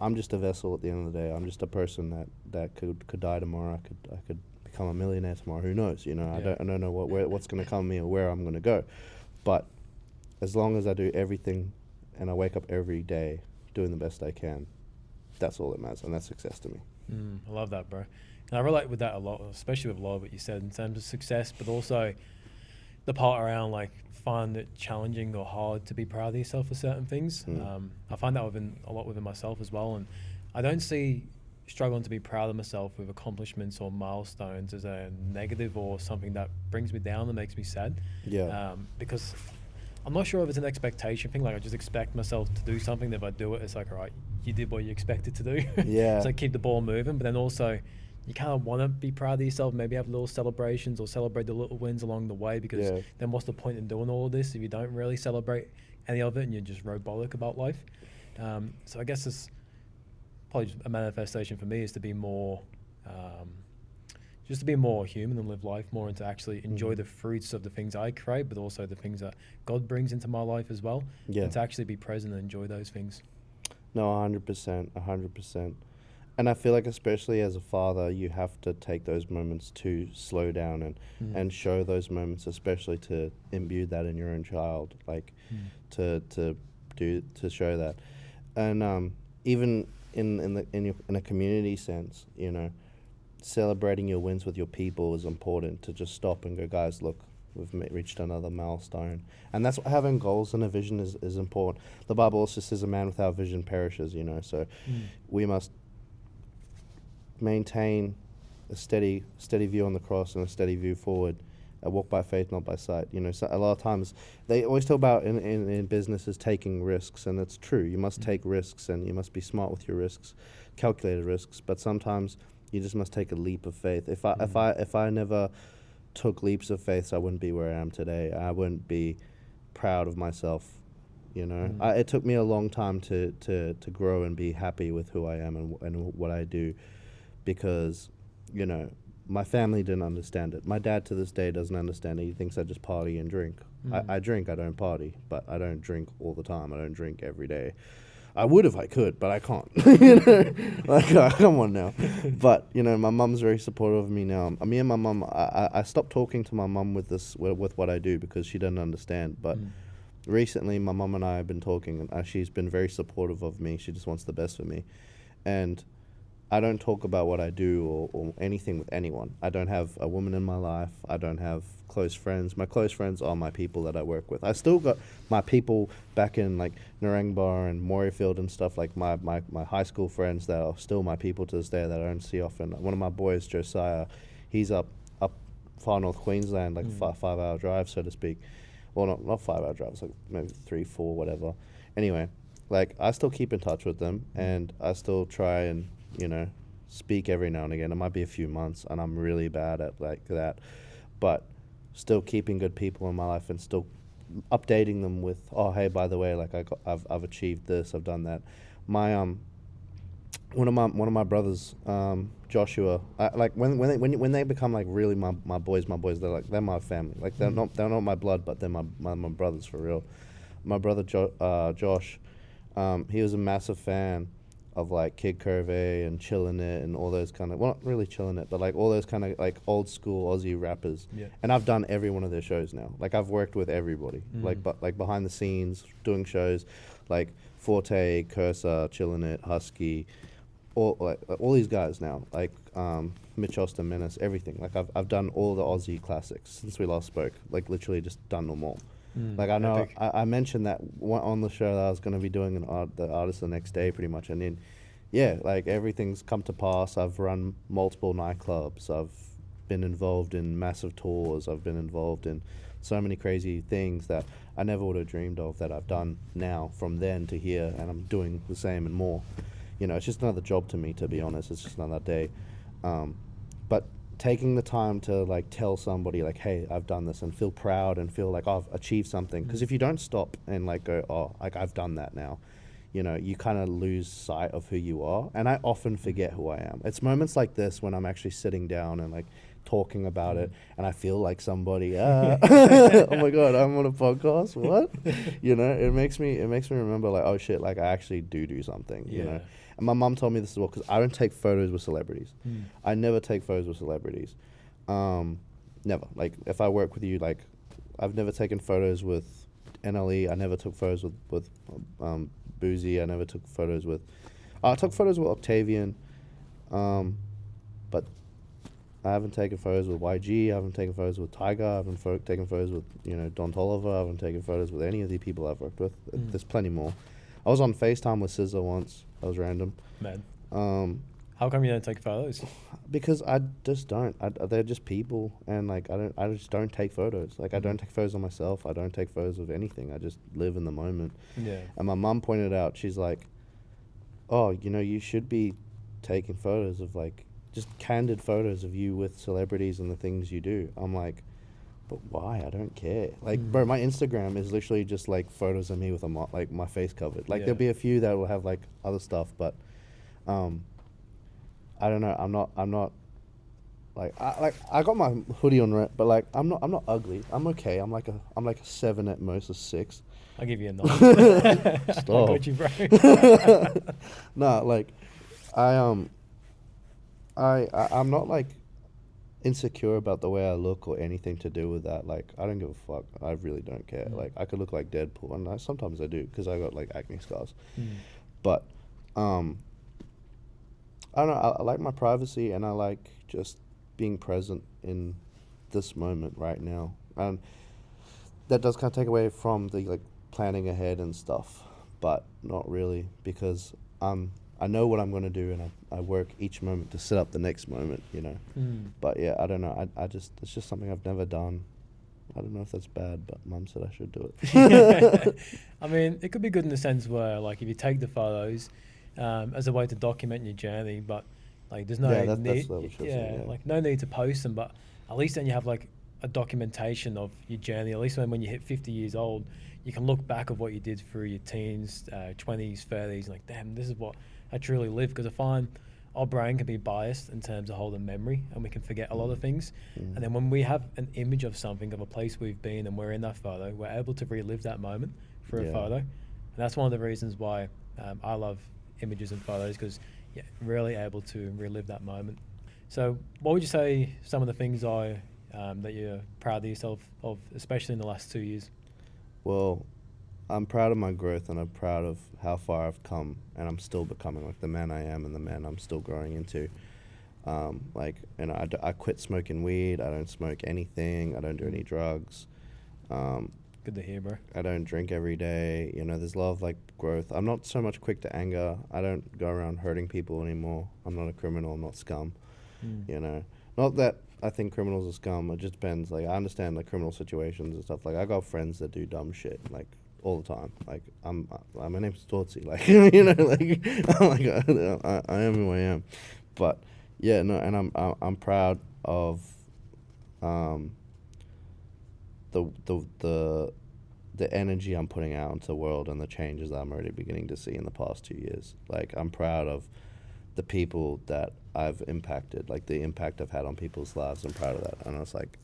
I'm just a vessel at the end of the day. I'm just a person that could die tomorrow. I could become a millionaire tomorrow. Who knows? You know, I don't know what's going to come to me or where I'm going to go. But as long as I do everything and I wake up every day doing the best I can, that's all that matters, and that's success to me. I love that, bro. And I relate with that a lot, especially with a lot of what you said in terms of success, but also the part around like find it challenging or hard to be proud of yourself for certain things. I find that a lot within myself as well, and I don't see struggling to be proud of myself with accomplishments or milestones as a negative or something that brings me down and makes me sad. Because I'm not sure if it's an expectation thing. Like I just expect myself to do something. That if I do it, it's like, all right, you did what you expected to do. So keep the ball moving. But then also, you kind of want to be proud of yourself. Maybe have little celebrations or celebrate the little wins along the way. Because then what's the point in doing all of this if you don't really celebrate any of it and you're just robotic about life? So I guess it's probably just a manifestation for me is to be more, just to be more human and live life more and to actually enjoy the fruits of the things I create, but also the things that God brings into my life as well. And to actually be present and enjoy those things. No, 100%. And I feel like especially as a father, you have to take those moments to slow down and show those moments, especially to imbue that in your own child, like to show that. And even in a community sense, you know, celebrating your wins with your people is important. To just stop and go, guys, look, we've reached another milestone. And that's what having goals and a vision is important. The Bible also says a man without vision perishes, you know, so we must maintain a steady view on the cross and a steady view forward. Walk by faith, not by sight. You know, so a lot of times they always talk about in businesses taking risks, and it's true. You must take risks, and you must be smart with your risks, calculated risks. But sometimes you just must take a leap of faith. If I never took leaps of faith, I wouldn't be where I am today. I wouldn't be proud of myself. You know, it took me a long time to grow and be happy with who I am and what I do, because, you know, my family didn't understand it. My dad to this day doesn't understand it. He thinks I just party and drink. I drink, I don't party, but I don't drink all the time. I don't drink every day. I would if I could, but I can't. You know, like, come on now. But, you know, my mum's very supportive of me now. Me and my mum, I stopped talking to my mum with what I do because she doesn't understand. But recently, my mum and I have been talking, and she's been very supportive of me. She just wants the best for me. And I don't talk about what I do or anything with anyone. I don't have a woman in my life. I don't have close friends. My close friends are my people that I work with. I still got my people back in like Narangba and Morayfield and stuff, like my high school friends that are still my people to this day that I don't see often. One of my boys, Josiah, he's up far north Queensland, like 5-hour drive, so to speak. Well, not 5-hour drive, it's like maybe 3, 4, whatever. Anyway, like I still keep in touch with them, and I still try and, you know, speak every now and again. It might be a few months, and I'm really bad at like that, but still keeping good people in my life and still updating them with, oh, hey, by the way, like I've achieved this, I've done that. My one of my brothers, Joshua, like when they become like really my boys, they're my family. Like they're not my blood, but they're my brothers for real. My brother Josh, he was a massive fan of like Kid Curvey and Chillin' It and all those kind of, well, not really Chillin' It, but like all those kind of like old school Aussie rappers. Yeah. And I've done every one of their shows now. Like I've worked with everybody, like behind the scenes, doing shows, like Forte, Cursor, Chillin' It, Husky, all these guys now, like Mitch Austin, Menace, everything. Like I've done all the Aussie classics since we last spoke. Like literally just done them all. Like I know epic. I mentioned that on the show that I was going to be doing the artist the next day pretty much, and then yeah, like everything's come to pass. I've run multiple nightclubs. I've been involved in massive tours. I've been involved in so many crazy things that I never would have dreamed of that I've done now from then to here, and I'm doing the same and more. You know, it's just another job to me, to be honest. It's just another day. But taking the time to like tell somebody like, hey, I've done this, and feel proud and feel like, oh, I've achieved something. Because if you don't stop and like go, oh, like I've done that now, you know, you kind of lose sight of who you are. And I often forget who I am. It's moments like this when I'm actually sitting down and like talking about it, and I feel like somebody, oh my God, I'm on a podcast. What? You know, it makes me remember like, oh shit, like I actually do something. You know. And my mum told me this as well, because I don't take photos with celebrities. I never take photos with celebrities. Never. Like if I work with you, like I've never taken photos with NLE. I never took photos with Boozy. I never took photos with. I took photos with Octavian, but I haven't taken photos with YG. I haven't taken photos with Tiger. I haven't taken photos with Don Toliver. I haven't taken photos with any of the people I've worked with. There's plenty more. I was on FaceTime with SZA once. That was random. Man. How come you don't take photos? Because I just don't. They're just people, and like I just don't take photos. Like I don't take photos of myself. I don't take photos of anything. I just live in the moment. Yeah. And my mum pointed out, she's like, "Oh, you should be taking photos of like just candid photos of you with celebrities and the things you do." I'm like, but why? I don't care. Like, bro, my Instagram is literally just like photos of me with like my face covered. Like, there'll be a few that will have like other stuff, but I don't know. I'm not like I got my hoodie on right, but like I'm not ugly. I'm okay. I'm like a 7 at most, a 6. I'll give you a 9. Stop. I got you, bro. Nah, like I'm not like insecure about the way I look or anything to do with that. Like I don't give a fuck. I really don't care. Like I could look like Deadpool, and sometimes I do because I got like acne scars. But I don't know. I like my privacy, and I like just being present in this moment right now. And that does kind of take away from the like planning ahead and stuff, but not really, because I know what I'm going to do, and I work each moment to set up the next moment, But yeah, I don't know. It's just something I've never done. I don't know if that's bad, but Mum said I should do it. I mean, it could be good in the sense where, like, if you take the photos as a way to document your journey, but like, there's no need. Like, no need to post them, but at least then you have like a documentation of your journey. At least when you hit 50 years old, you can look back at what you did through your teens, 20s, 30s, like, damn, this is what I truly lived. Because I find our brain can be biased in terms of holding memory, and we can forget a lot of things. And then when we have an image of something, of a place we've been, and we're in that photo, we're able to relive that moment through a photo. And that's one of the reasons why I love images and photos, because you're really able to relive that moment. So what would you say some of the things are that you're proud of yourself of, especially in the last 2 years? Well, I'm proud of my growth, and I'm proud of how far I've come, and I'm still becoming like the man I am and the man I'm still growing into. I quit smoking weed. I don't smoke anything. I don't do any drugs. Good to hear, bro. I don't drink every day. There's a lot of like growth. I'm not so much quick to anger. I don't go around hurting people anymore. I'm not a criminal. I'm not scum. Not that I think criminals are scum. It just depends. Like, I understand like criminal situations and stuff. Like, I got friends that do dumb shit like all the time. Like, my name's Tsotsi. Like, I am who I am. But yeah, no, and I'm proud of the energy I'm putting out into the world, and the changes that I'm already beginning to see in the past 2 years. Like, I'm proud of the people that I've impacted, like the impact I've had on people's lives. I'm proud of that. And it's like,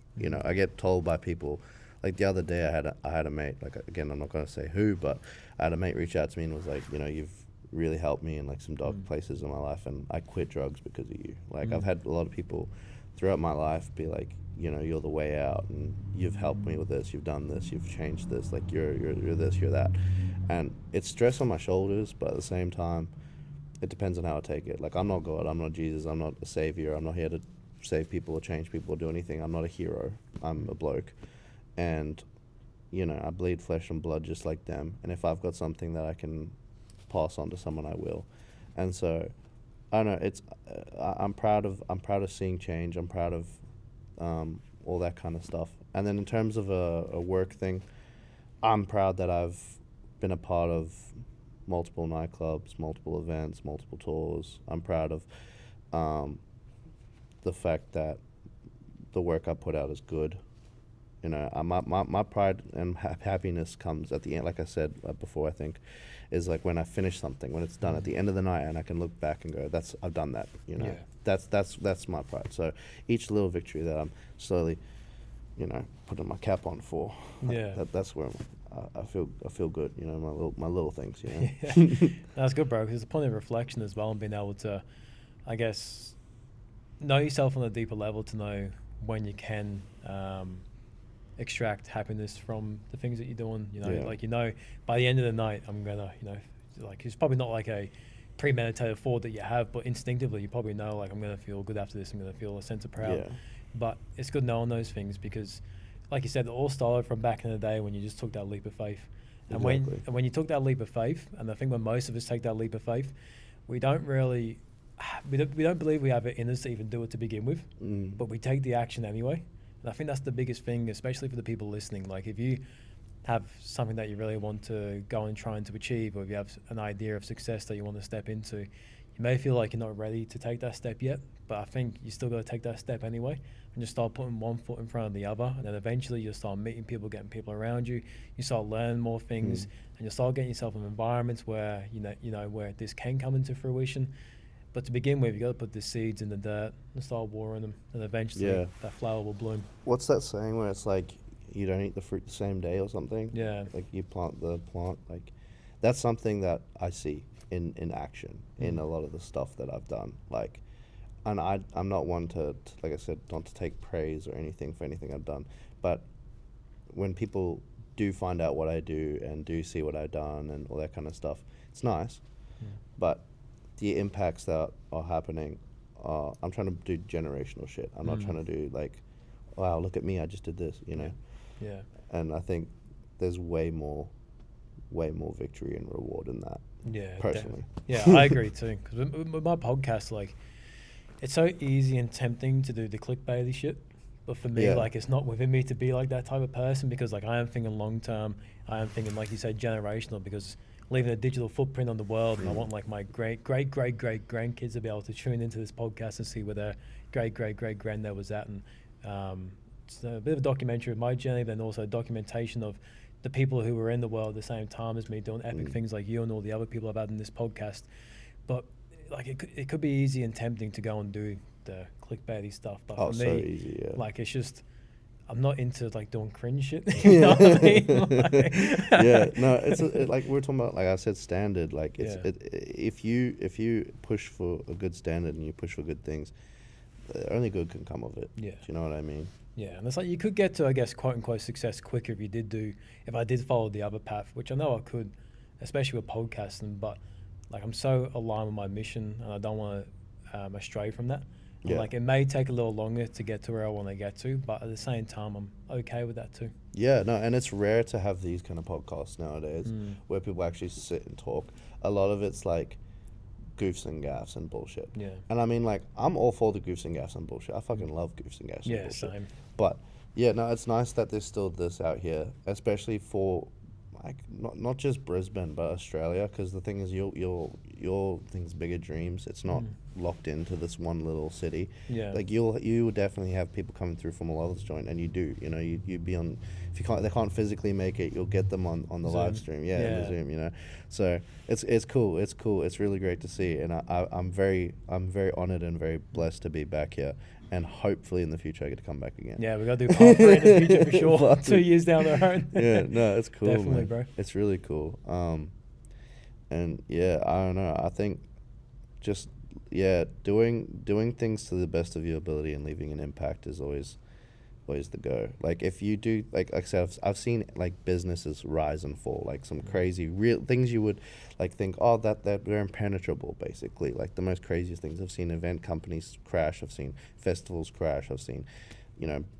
I get told by people, like the other day I had a mate, like, again, I'm not going to say who, but I had a mate reach out to me and was like, you've really helped me in like some dark places in my life, and I quit drugs because of you. Like, I've had a lot of people throughout my life be like, you're the way out, and you've helped me with this, you've done this, you've changed this, like you're this, you're that. And it's stress on my shoulders, but at the same time, it depends on how I take it. Like, I'm not God, I'm not Jesus, I'm not a savior, I'm not here to save people or change people or do anything. I'm not a hero, I'm a bloke. And, you know, I bleed flesh and blood just like them. And if I've got something that I can pass on to someone, I will. And so, I don't know, it's, I'm proud of seeing change. I'm proud of all that kind of stuff. And then in terms of a work thing, I'm proud that I've been a part of multiple nightclubs, multiple events, multiple tours. I'm proud of the fact that the work I put out is good. You know, my pride and happiness comes at the end, like I said before, I think, is like when I finish something, when it's done at the end of the night and I can look back and go, I've done that, you know. Yeah. That's my pride. So each little victory that I'm slowly, you know, putting my cap on for, that's where I feel good, you know, my little things, you know. Yeah. That's good, bro, because it's a point of reflection as well, and being able to, I guess, know yourself on a deeper level, to know when you can extract happiness from the things that you're doing, you know. Like, you know, by the end of the night, I'm gonna, you know, like, it's probably not like a premeditated thought that you have, but instinctively you probably know, like, I'm gonna feel good after this, I'm gonna feel a sense of pride. But it's good knowing those things, because like you said, it all started from back in the day when you just took that leap of faith. And when you took that leap of faith, and I think when most of us take that leap of faith, we don't believe we have it in us to even do it to begin with, but we take the action anyway. And I think that's the biggest thing, especially for the people listening. Like, if you have something that you really want to go and trying to achieve, or if you have an idea of success that you want to step into, you may feel like you're not ready to take that step yet, but I think you still got to take that step anyway, and just start putting one foot in front of the other, and then eventually you'll start meeting people, getting people around you, you start learning more things, and you'll start getting yourself in environments where you know where this can come into fruition. But to begin with, you got to put the seeds in the dirt and start watering them, and eventually that flower will bloom. What's that saying where it's like, you don't eat the fruit the same day or something? Yeah. Like, you plant the plant. Like, that's something that I see in action in a lot of the stuff that I've done. Like, and I'm not one to, like I said, not to take praise or anything for anything I've done. But when people do find out what I do and do see what I've done and all that kind of stuff, it's nice. But the impacts that are happening, I'm trying to do generational shit. I'm not trying to do like, wow, look at me, I just did this, you know. Yeah. And I think there's way more victory and reward in that. Yeah. Personally. Yeah, I agree too. Because with my podcast, like, it's so easy and tempting to do the clickbaity shit. But for me, like, it's not within me to be like that type of person, because, like, I am thinking long term. I am thinking, like you said, generational, because leaving a digital footprint on the world, and I want, like, my great grandkids to be able to tune into this podcast and see where their great granddad was at. And it's a bit of a documentary of my journey, then also documentation of the people who were in the world at the same time as me, doing epic things like you and all the other people I've had in this podcast. But, like, it could be easy and tempting to go and do the clickbaity stuff. But for me, so easy, like, it's just, I'm not into, like, doing cringe shit. You know what I mean? Like, it's like we're talking about, like I said, standard. Like, if you push for a good standard and you push for good things, only good can come of it. Yeah. Do you know what I mean? Yeah, and it's like, you could get to, I guess, quote unquote success quicker if I did follow the other path, which I know I could, especially with podcasting. But, like, I'm so aligned with my mission, and I don't want to astray from that. And, like, it may take a little longer to get to where I want to get to, but at the same time, I'm okay with that too. Yeah, no, and it's rare to have these kind of podcasts nowadays where people actually sit and talk. A lot of it's like goofs and gaffs and bullshit. Yeah. And I mean, like, I'm all for the goofs and gaffs and bullshit. I fucking love goofs and gaffs and bullshit. Same. But yeah, no, it's nice that there's still this out here, especially for, like, not just Brisbane but Australia, because the thing is, your thing's bigger dreams. It's not locked into this one little city. Yeah. Like, you definitely have people coming through from all over this joint, and you do. You know, you'd be on, if they can't physically make it, you'll get them on the Zoom. live stream. Yeah, the Zoom. You know, so it's cool. It's cool. It's really great to see, and I'm very honored and very blessed to be back here. And hopefully in the future I get to come back again. Yeah, we got to do part 3 in the future for sure. 2 years down the road. Yeah, no, it's cool. Definitely, man. bro. It's really cool. And yeah, I don't know. I think just doing things to the best of your ability and leaving an impact is always always the go. Like if you do, like I said, I've seen like businesses rise and fall, like some crazy real things you would like think, oh, that they're impenetrable, basically. Like the most craziest things. I've seen event companies crash. I've seen festivals crash. I've seen,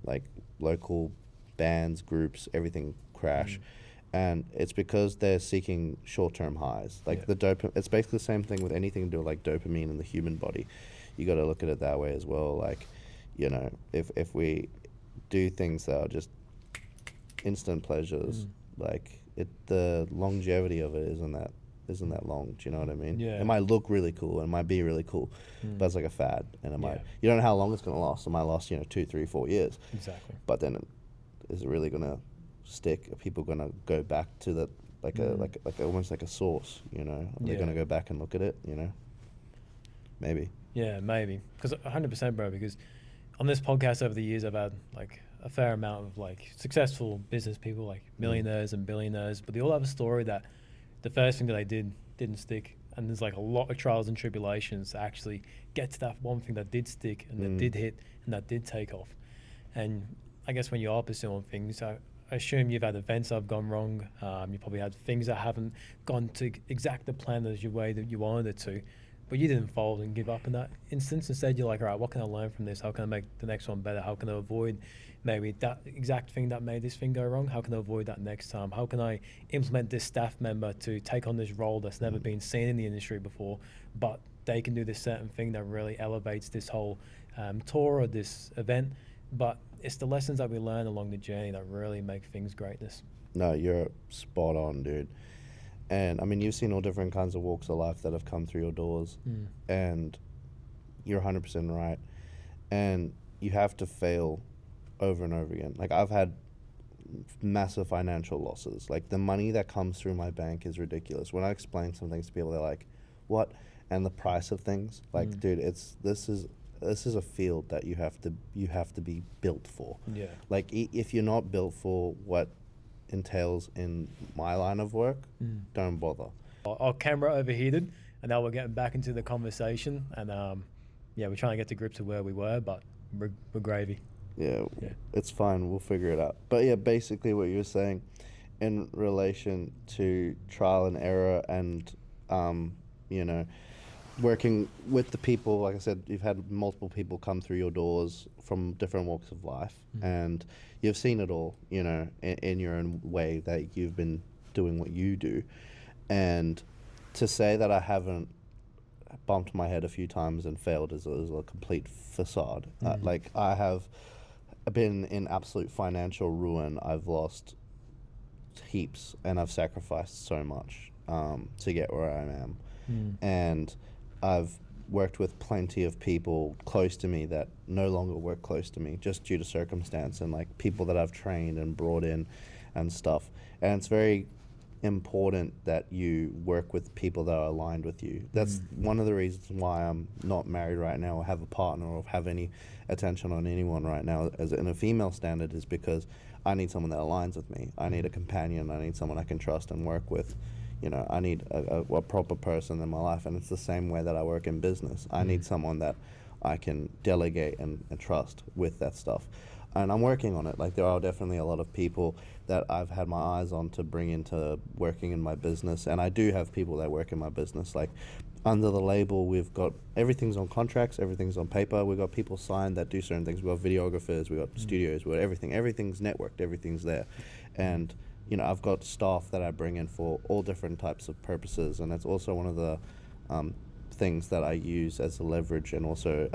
like local bands, groups, everything crash. And it's because they're seeking short-term highs. Like the dopamine, it's basically the same thing with anything to do with like dopamine in the human body. You got to look at it that way as well. Like, if we do things that are just instant pleasures, like the longevity of it isn't that long. Do you know what I mean? Yeah. It might look really cool and it might be really cool, but it's like a fad, and it might, you don't know how long it's gonna last. It might last 2, 3, 4 years. Exactly. But then, is it really gonna stick? Are people gonna go back to that like almost like a source? Are they gonna go back and look at it? Maybe. Yeah, maybe. Because 100%, bro. Because on this podcast over the years, I've had like a fair amount of like successful business people, like millionaires and billionaires, but they all have a story that the first thing that they did didn't stick, and there's like a lot of trials and tribulations to actually get to that one thing that did stick and that did hit and that did take off. And I guess when you are pursuing things, I assume you've had events that have gone wrong. You probably had things that haven't gone to exact the plan as your way that you wanted it to, but you didn't fold and give up in that instance. Instead, you're like, all right, what can I learn from this? How can I make the next one better? How can I avoid maybe that exact thing that made this thing go wrong? How can I avoid that next time? How can I implement this staff member to take on this role that's never been seen in the industry before, but they can do this certain thing that really elevates this whole tour or this event? But it's the lessons that we learn along the journey that really make things greatness. No, you're spot on, dude. And I mean, you've seen all different kinds of walks of life that have come through your doors, and you're 100% right. And you have to fail over and over again. Like, I've had massive financial losses. Like, the money that comes through my bank is ridiculous. When I explain some things to people, they're like, what? And the price of things, like, dude, this is a field that you have to be built for. Yeah. Like, if you're not built for what entails in my line of work, don't bother. Our camera overheated, and now we're getting back into the conversation, and we're trying to get to grips with where we were, but we're gravy. Yeah, it's fine. We'll figure it out. But yeah, basically what you were saying in relation to trial and error and, working with the people, like I said, you've had multiple people come through your doors from different walks of life, and you've seen it all, in your own way that you've been doing what you do. And to say that I haven't bumped my head a few times and failed is a complete facade. Like, I have been in absolute financial ruin. I've lost heaps, and I've sacrificed so much to get where I am. And I've worked with plenty of people close to me that no longer work close to me just due to circumstance, and like people that I've trained and brought in and stuff. And it's very important that you work with people that are aligned with you. That's one of the reasons why I'm not married right now or have a partner or have any attention on anyone right now as in a female standard, is because I need someone that aligns with me. I need a companion. I need someone I can trust and work with. I need a proper person in my life, and it's the same way that I work in business. I need someone that I can delegate and trust with that stuff. And I'm working on it. Like, there are definitely a lot of people that I've had my eyes on to bring into working in my business, and I do have people that work in my business. Like, under the label, we've got everything's on contracts, everything's on paper. We've got people signed that do certain things. We've got videographers, we've got studios, we've got everything. Everything's networked, everything's there. And I've got staff that I bring in for all different types of purposes, and that's also one of the things that I use as a leverage, and also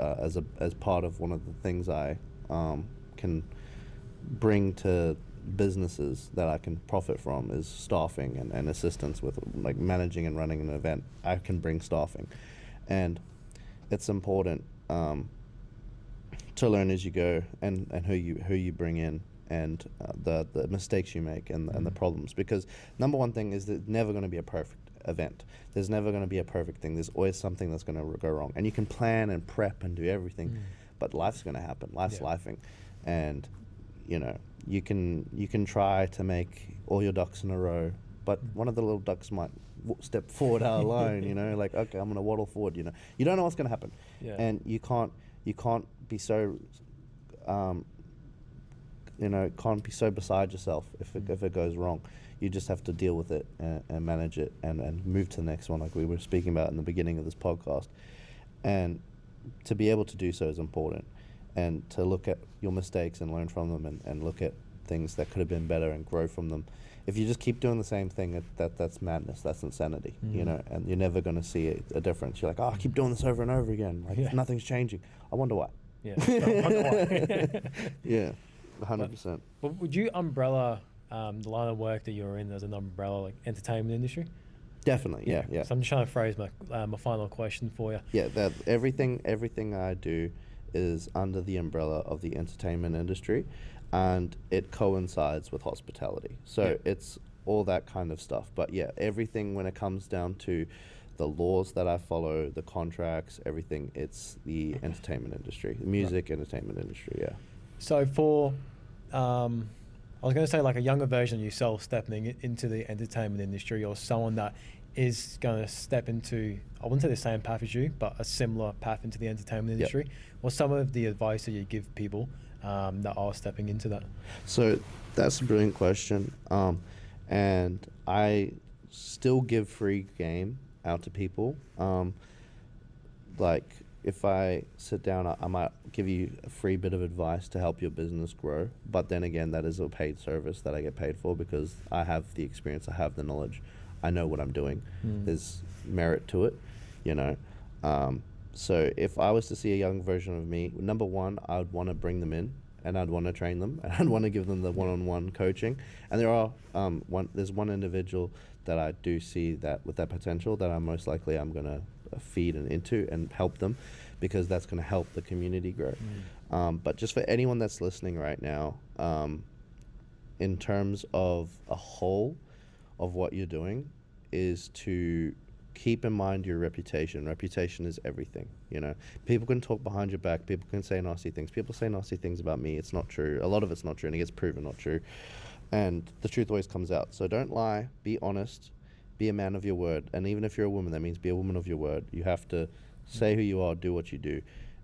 as part of one of the things I can bring to businesses that I can profit from is staffing and assistance with like managing and running an event. I can bring staffing, and it's important to learn as you go, and who you bring in, and the mistakes you make and the problems. Because number one thing is that never going to be a perfect event. There's never going to be a perfect thing. There's always something that's going to go wrong. And you can plan and prep and do everything, but life's going to happen. Life's lifing. And, you can try to make all your ducks in a row, but one of the little ducks might step forward out alone, like, okay, I'm going to waddle forward, You don't know what's going to happen. Yeah. And you can't be so you know, can't be so beside yourself if it goes wrong. You just have to deal with it and manage it and move to the next one, like we were speaking about in the beginning of this podcast. And to be able to do so is important, and to look at your mistakes and learn from them, and look at things that could have been better and grow from them. If you just keep doing the same thing, that's madness, that's insanity, you know, and you're never going to see a difference. You're like, oh, I keep doing this over and over again, like nothing's changing. I wonder why. Yeah. I wonder why. Yeah, 100%. But would you umbrella the line of work that you're in as an umbrella, like entertainment industry? Definitely, yeah. So I'm just trying to phrase my final question for you. Yeah, that everything I do is under the umbrella of the entertainment industry, and it coincides with hospitality. So it's all that kind of stuff. But yeah, everything when it comes down to the laws that I follow, the contracts, everything, it's the entertainment industry, the music entertainment industry, yeah. So for, I was going to say like a younger version of yourself stepping into the entertainment industry, or someone that is going to step into, I wouldn't say the same path as you, but a similar path into the entertainment industry. What's some of the advice that you give people that are stepping into that? So that's a brilliant question. And I still give free game out to people. Like if I sit down, I might give you a free bit of advice to help your business grow. But then again, that is a paid service that I get paid for, because I have the experience, I have the knowledge, I know what I'm doing. There's merit to it, you know. So if I was to see a young version of me, number one, I would want to bring them in, and I'd want to train them, and I'd want to give them the one-on-one coaching. And there are there's one individual that I do see that with that potential that I'm going to feed and into and help them, because that's going to help the community grow. But just for anyone that's listening right now, in terms of a whole of what you're doing, is to keep in mind your reputation. Reputation is everything, you know. People can talk behind your back, people can say nasty things. People say nasty things about me. It's not true. A lot of it's not true, and it gets proven not true. And the truth always comes out. So don't lie, be honest, be a man of your word. And even if you're a woman, that means be a woman of your word. You have to say who you are, do what you do,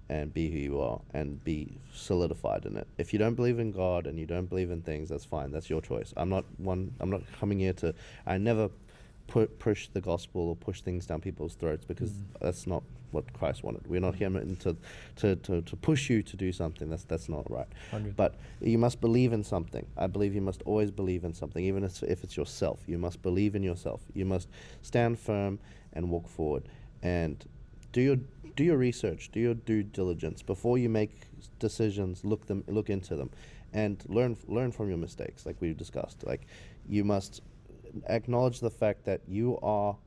and be who you are, and be solidified in it. If you don't believe in God and you don't believe in things, that's fine. That's your choice. I'm not coming here to, I never push the gospel or push things down people's throats, because that's not what Christ wanted. We're not here to push you to do something. That's not right. 100. But you must believe in something. I believe you must always believe in something, even if it's yourself. You must believe in yourself. You must stand firm and walk forward, and do your research, do your due diligence before you make decisions. Look into them, and learn from your mistakes, like we've discussed. Like, you must acknowledge the fact that you are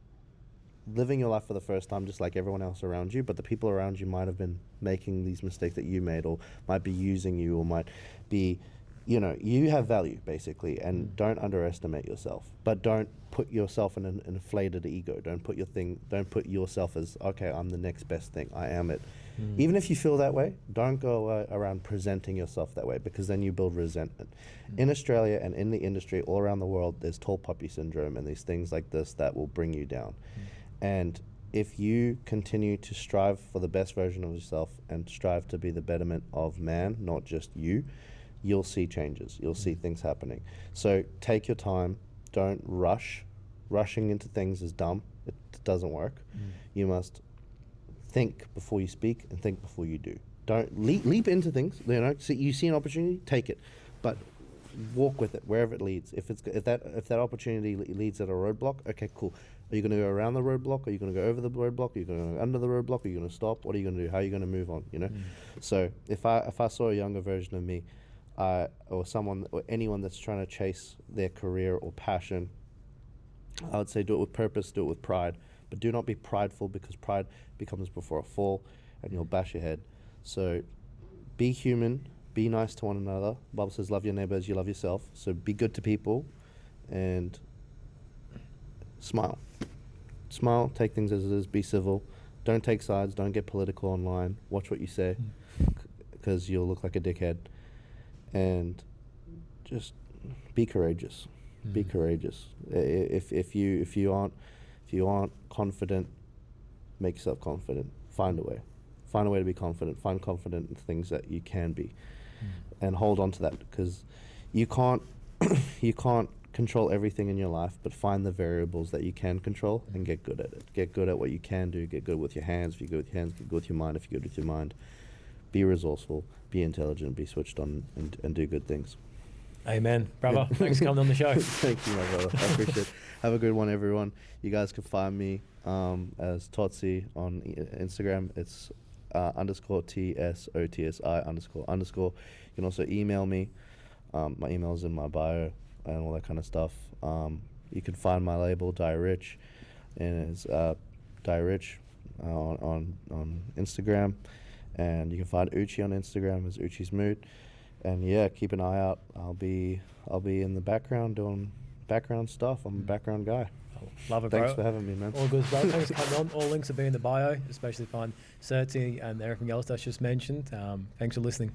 living your life for the first time, just like everyone else around you, but the people around you might have been making these mistakes that you made, or might be using you, or might be, you know, you have value basically, and don't underestimate yourself, but don't put yourself in an inflated ego. Don't put yourself as, okay, I'm the next best thing, I am it. Even if you feel that way, don't go around presenting yourself that way, because then you build resentment. In Australia and in the industry all around the world, there's tall poppy syndrome and these things like this that will bring you down. And if you continue to strive for the best version of yourself and strive to be the betterment of man, not just you, you'll see changes. You'll see things happening. So take your time. Don't rush. Rushing into things is dumb. It doesn't work. You must think before you speak and think before you do. Don't leap into things. You know, you see an opportunity, take it, but walk with it wherever it leads. If that opportunity leads at a roadblock, okay, cool. Are you going to go around the roadblock? Are you going to go over the roadblock? Are you going to go under the roadblock? Are you going to stop? What are you going to do? How are you going to move on? You know. So if I saw a younger version of me, or someone or anyone that's trying to chase their career or passion, I would say do it with purpose, do it with pride, but do not be prideful, because pride becomes before a fall and you'll bash your head. So be human, be nice to one another. The Bible says love your neighbor as you love yourself. So be good to people and smile. Smile, take things as it is, be civil. Don't take sides, don't get political online. Watch what you say, because you'll look like a dickhead. And just be courageous. Be courageous. If you aren't confident, make yourself confident. Find a way to be confident. Find confident in things that you can be. and hold on to that, because you can't you can't control everything in your life, but find the variables that you can control and get good at it. Get good at what you can do. Get good with your hands. If you're good with your hands, get good with your mind. If you're good with your mind, be resourceful, be intelligent, be switched on, and do good things. Amen, brother. Thanks for coming on the show. Thank you, my brother. I appreciate it. Have a good one, everyone. You guys can find me as Tsotsi on Instagram. It's _TSOTSI__. You can also email me. My email is in my bio and all that kind of stuff. You can find my label, Die Rich, and it's Die Rich on Instagram. And you can find Ucci on Instagram as Ucci's Mood. And yeah, keep an eye out. I'll be in the background doing background stuff. I'm a background guy. Love it, bro. Thanks for having me, man. All good, bro. Thanks for coming on. All links will be in the bio, especially find Tsotsi and everything else that's just mentioned. Thanks for listening.